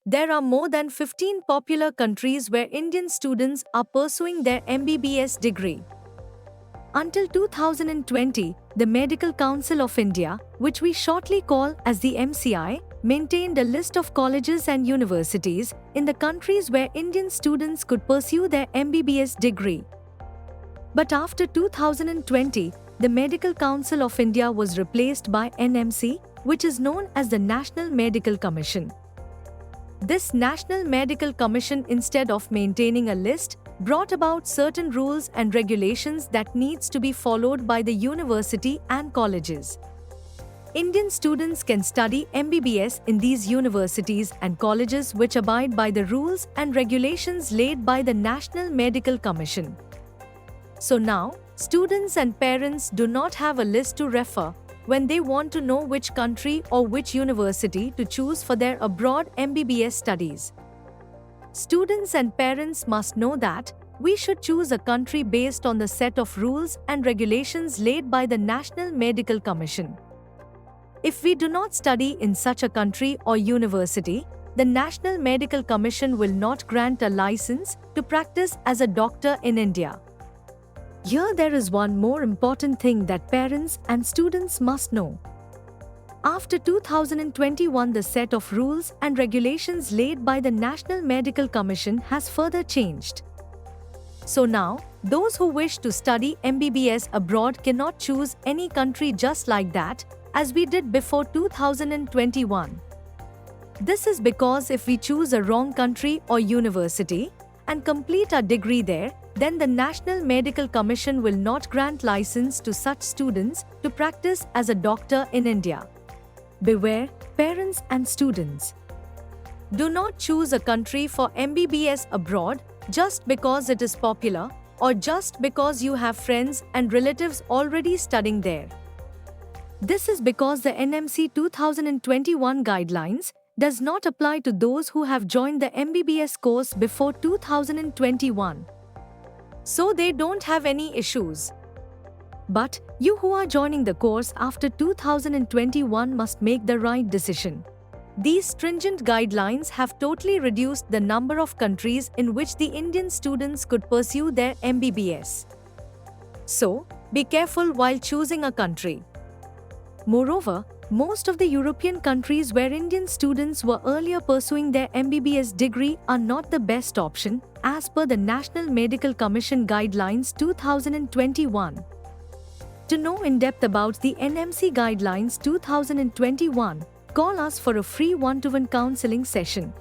There are more than 15 popular countries where Indian students are pursuing their MBBS degree. Until 2020, the Medical Council of India, which we shortly call as the MCI, maintained a list of colleges and universities in the countries where Indian students could pursue their MBBS degree. But after 2020, the Medical Council of India was replaced by NMC, which is known as the National Medical Commission. This National Medical Commission, instead of maintaining a list, brought about certain rules and regulations that needs to be followed by the university and colleges. Indian students can study MBBS in these universities and colleges which abide by the rules and regulations laid by the National Medical Commission. So now, students and parents do not have a list to refer when they want to know which country or which university to choose for their abroad MBBS studies. Students and parents must know that we should choose a country based on the set of rules and regulations laid by the National Medical Commission. If we do not study in such a country or university, the National Medical Commission will not grant a license to practice as a doctor in India. Here there is one more important thing that parents and students must know. After 2021, the set of rules and regulations laid by the National Medical Commission has further changed. So now, those who wish to study MBBS abroad cannot choose any country just like that, as we did before 2021. This is because if we choose a wrong country or university and complete our degree there, then the National Medical Commission will not grant license to such students to practice as a doctor in India. Beware, parents and students. Do not choose a country for MBBS abroad just because it is popular or just because you have friends and relatives already studying there. This is because the NMC 2021 guidelines does not apply to those who have joined the MBBS course before 2021. So they don't have any issues. But you who are joining the course after 2021 must make the right decision. These stringent guidelines have totally reduced the number of countries in which the Indian students could pursue their MBBS. So, be careful while choosing a country. Moreover, most of the European countries where Indian students were earlier pursuing their MBBS degree are not the best option, as per the National Medical Commission Guidelines 2021. To know in depth about the NMC Guidelines 2021, call us for a free one-to-one counseling session.